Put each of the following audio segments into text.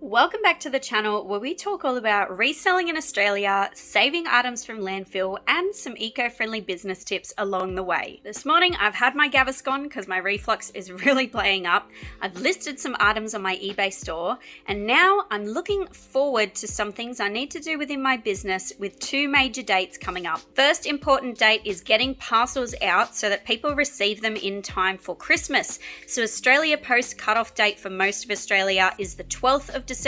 Welcome back to the channel where we talk all about reselling in Australia, saving items from landfill, and some eco-friendly business tips along the way. This morning I've had my Gaviscon because my reflux is really playing up. I've listed some items on my eBay store, and now I'm looking forward to some things I need to do within my business with two major dates coming up. First important date is getting parcels out so that people receive them in time for Christmas. So Australia Post cutoff date for most of Australia is the 12th of December,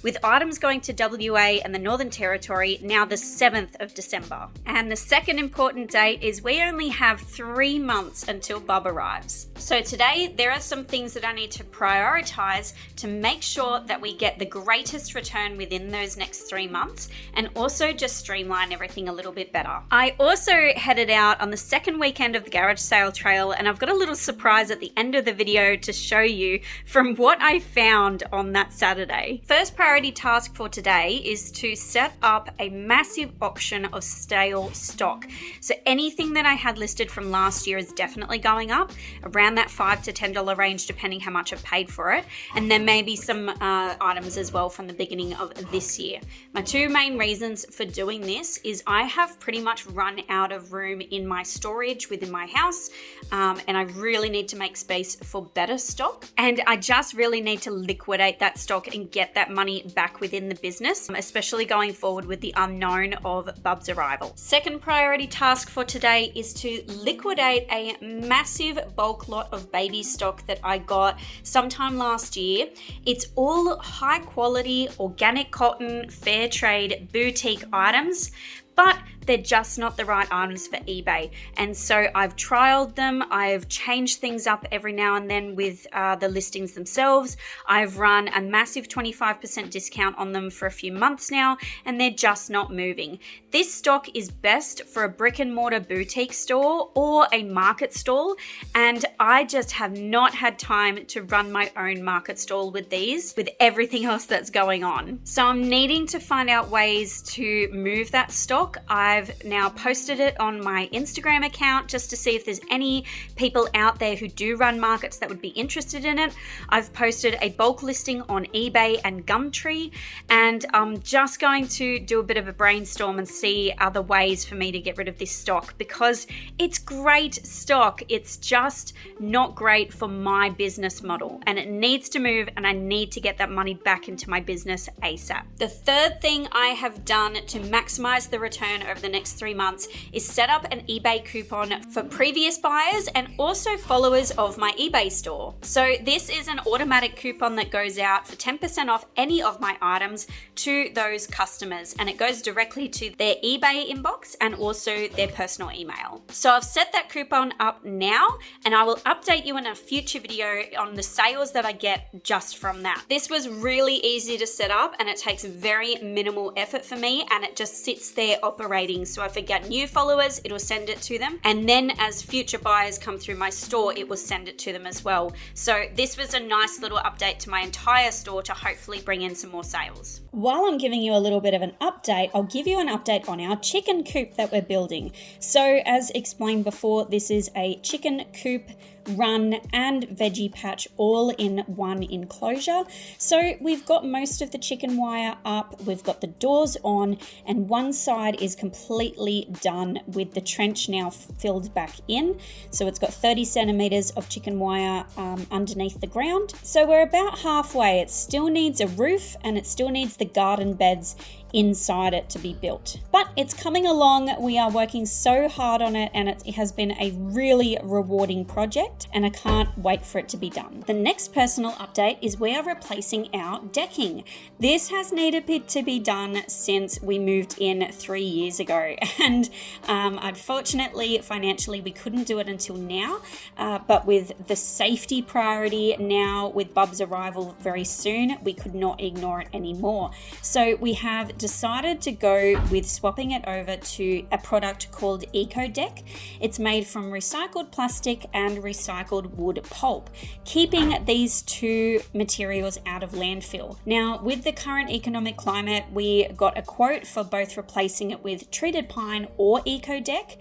with items going to WA and the Northern Territory now the 7th of December. And the second important date is we only have 3 months until Bub arrives. So today there are some things that I need to prioritize to make sure that we get the greatest return within those next 3 months, and also just streamline everything a little bit better. I also headed out on the second weekend of the garage sale trail, and I've got a little surprise at the end of the video to show you from what I found on that Saturday. First priority task for today is to set up a massive auction of stale stock. So anything that I had listed from last year is definitely going up around that $5 to $10 range, depending how much I've paid for it. And there may be some items as well from the beginning of this year. My two main reasons for doing this is I have pretty much run out of room in my storage within my house, and I really need to make space for better stock. And I just really need to liquidate that stock and get that money back within the business, especially going forward with the unknown of Bub's arrival. Second priority task for today is to liquidate a massive bulk lot of baby stock that I got sometime last year. It's all high quality, organic cotton, fair trade, boutique items, but they're just not the right items for eBay. And so I've trialed them. I've changed things up every now and then with the listings themselves. I've run a massive 25% discount on them for a few months now, and they're just not moving. This stock is best for a brick and mortar boutique store or a market stall, and I just have not had time to run my own market stall with these, with everything else that's going on. So I'm needing to find out ways to move that stock. I've now posted it on my Instagram account just to see if there's any people out there who do run markets that would be interested in it. I've posted a bulk listing on eBay and Gumtree, and I'm just going to do a bit of a brainstorm and see other ways for me to get rid of this stock, because it's great stock. It's just not great for my business model, and it needs to move, and I need to get that money back into my business ASAP. The third thing I have done to maximize the return over the next 3 months is set up an eBay coupon for previous buyers and also followers of my eBay store. So this is an automatic coupon that goes out for 10% off any of my items to those customers, and it goes directly to their eBay inbox and also their personal email. So I've set that coupon up now, and I will update you in a future video on the sales that I get just from that. This was really easy to set up, and it takes very minimal effort for me, and it just sits there operating. So if I get new followers, it'll send it to them, and then as future buyers come through my store, it will send it to them as well. So this was a nice little update to my entire store to hopefully bring in some more sales. While I'm giving you a little bit of an update, I'll give you an update on our chicken coop that we're building. So as explained before, this is a chicken coop, run and veggie patch all in one enclosure. So we've got most of the chicken wire up, we've got the doors on, and one side is completely done with the trench now filled back in. So it's got 30 centimeters of chicken wire underneath the ground. So we're about halfway. It still needs a roof, and it still needs the garden beds inside it to be built, but it's coming along. We are working so hard on it, and it has been a really rewarding project, and I can't wait for it to be done. The next personal update is we are replacing our decking. This has needed to be done since we moved in 3 years ago, and unfortunately financially we couldn't do it until now, but with the safety priority now with Bub's arrival very soon, we could not ignore it anymore. So we have decided to go with swapping it over to a product called EcoDeck. It's made from recycled plastic and recycled wood pulp, keeping these two materials out of landfill. Now, with the current economic climate, we got a quote for both replacing it with treated pine or EcoDeck,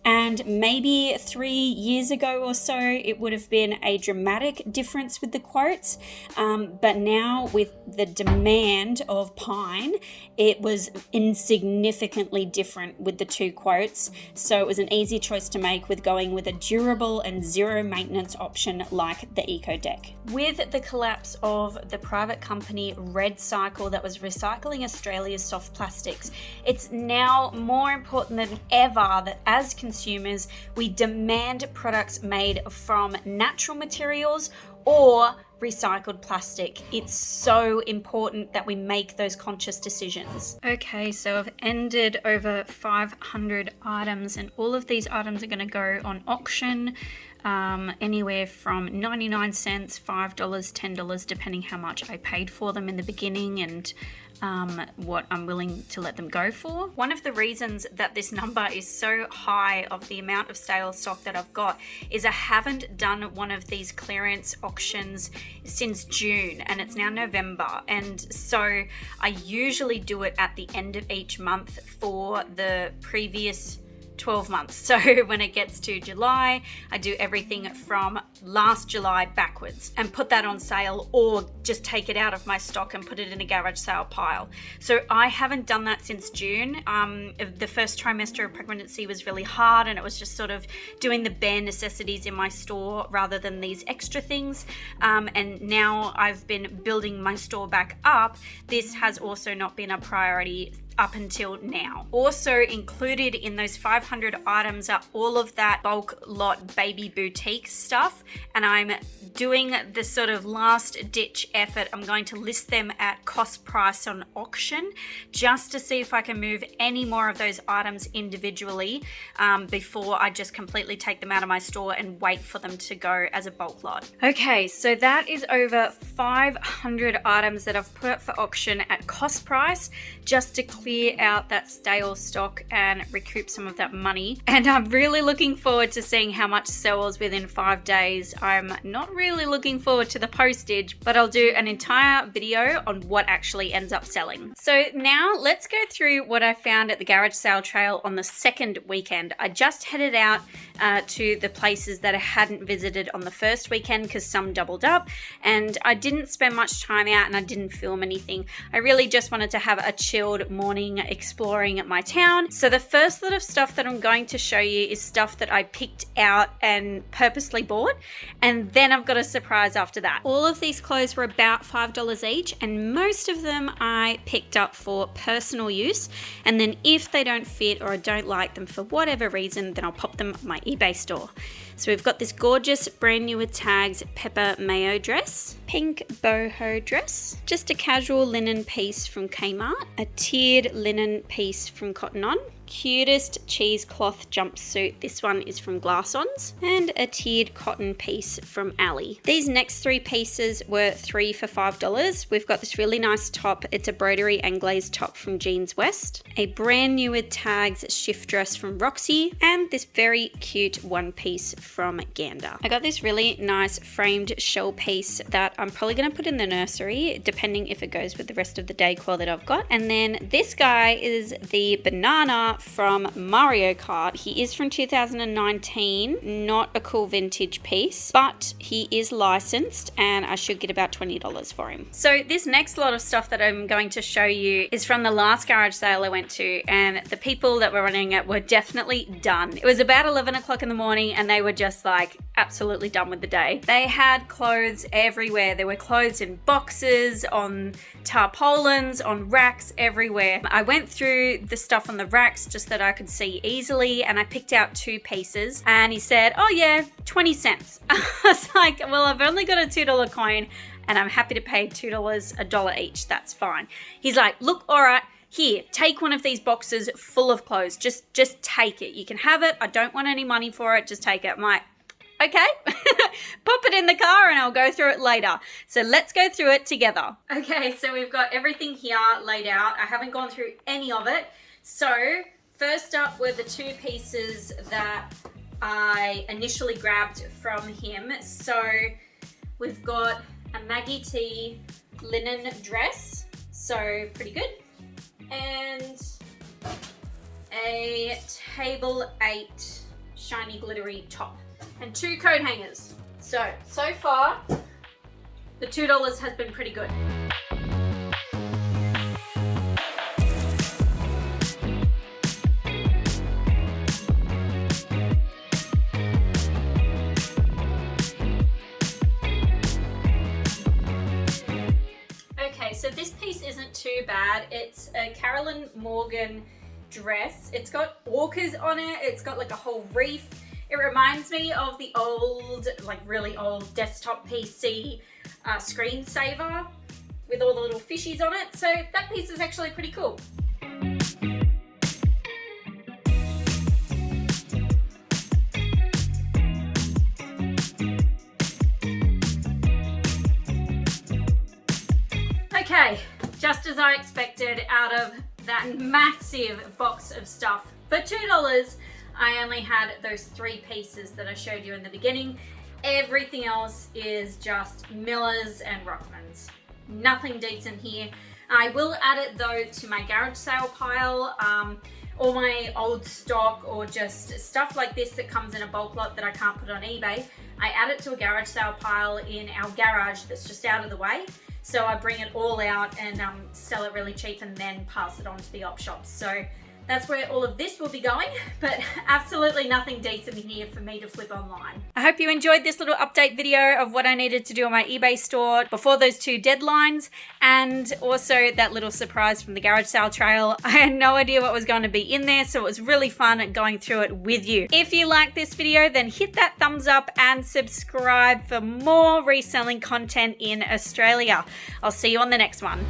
and maybe 3 years ago or so, it would have been a dramatic difference with the quotes, but now with the demand of pine, it was insignificantly different with the two quotes, so it was an easy choice to make with going with a durable and zero maintenance option like the EcoDeck. With the collapse of the private company Red Cycle that was recycling Australia's soft plastics, it's now more important than ever that as consumers we demand products made from natural materials or recycled plastic. It's so important that we make those conscious decisions. Okay, so I've ended over 500 items, and all of these items are going to go on auction, anywhere from 99 cents, $5, $10, depending how much I paid for them in the beginning and what I'm willing to let them go for. One of the reasons that this number is so high of the amount of stale stock that I've got is I haven't done one of these clearance auctions since June, and it's now November, and so I usually do it at the end of each month for the previous 12 months. So when it gets to July, I do everything from last July backwards and put that on sale, or just take it out of my stock and put it in a garage sale pile. So I haven't done that since June. The first trimester of pregnancy was really hard, and it was just sort of doing the bare necessities in my store rather than these extra things. And now I've been building my store back up. This has also not been a priority up until now. Also included in those 500 items are all of that bulk lot baby boutique stuff, and I'm doing the sort of last ditch effort. I'm going to list them at cost price on auction just to see if I can move any more of those items individually before I just completely take them out of my store and wait for them to go as a bulk lot. Okay, so that is over 500 items that I've put up for auction at cost price just to clear out that stale stock and recoup some of that money. And I'm really looking forward to seeing how much sells within 5 days. I'm not really looking forward to the postage, but I'll do an entire video on what actually ends up selling. So now let's go through what I found at the garage sale trail on the second weekend. I just headed out to the places that I hadn't visited on the first weekend because some doubled up, and I didn't spend much time out and I didn't film anything. I really just wanted to have a chilled morning exploring at my town. So the first lot of stuff that I'm going to show you is stuff that I picked out and purposely bought, and then I've got a surprise after that. All of these clothes were about $5 each, and most of them I picked up for personal use, and then if they don't fit or I don't like them for whatever reason, then I'll pop them on my eBay store. So we've got this gorgeous brand new with tags pepper mayo dress, pink boho dress, just a casual linen piece from Kmart, a tiered linen piece from Cotton On, cutest cheesecloth jumpsuit, this one is from Glass-Ons, and a tiered cotton piece from Ali. These next three pieces were 3 for $5. We've got this really nice top, it's a broderie and glazed top from Jeans West, a brand new with tags shift dress from Roxy, and this very cute one piece from Gander. I got this really nice framed shell piece that I'm probably going to put in the nursery depending if it goes with the rest of the decor that I've got. And then this guy is the banana from Mario Kart. He is from 2019, not a cool vintage piece, but he is licensed and I should get about $20 for him. So this next lot of stuff that I'm going to show you is from the last garage sale I went to, and the people that were running it were definitely done. It was about 11 o'clock in the morning and they were just like absolutely done with the day. They had clothes everywhere. There were clothes in boxes, on tarpaulins, on racks, everywhere. I went through the stuff on the racks just that I could see easily, and I picked out 2 pieces, and he said, oh yeah, 20 cents. I was like, well, I've only got a $2 coin and I'm happy to pay $2, $1 each, that's fine. He's like, look, all right, here, take one of these boxes full of clothes. Just take it. You can have it. I don't want any money for it. Just take it. I'm like, Okay, pop it in the car and I'll go through it later. So let's go through it together. Okay, so we've got everything here laid out. I haven't gone through any of it. So first up were the 2 pieces that I initially grabbed from him. So we've got a Maggie T linen dress, so pretty good, and a table 8 shiny glittery top. And 2 coat hangers. So far, the $2 has been pretty good. Okay, so this piece isn't too bad. It's a Carolyn Morgan dress. It's got orcas on it. It's got like a whole reef. It reminds me of the old, like really old desktop PC screensaver with all the little fishies on it. So that piece is actually pretty cool. Okay, just as I expected, out of that massive box of stuff for $2, I only had those 3 pieces that I showed you in the beginning. Everything else is just Millers and Rockmans. Nothing decent here. I will add it though to my garage sale pile. All my old stock or just stuff like this that comes in a bulk lot that I can't put on eBay, I add it to a garage sale pile in our garage that's just out of the way. So I bring it all out and sell it really cheap and then pass it on to the op shops. So that's where all of this will be going, but absolutely nothing decent in here for me to flip online. I hope you enjoyed this little update video of what I needed to do on my eBay store before those 2 deadlines, and also that little surprise from the garage sale trail. I had no idea what was going to be in there, so it was really fun going through it with you. If you like this video, then hit that thumbs up and subscribe for more reselling content in Australia. I'll see you on the next one.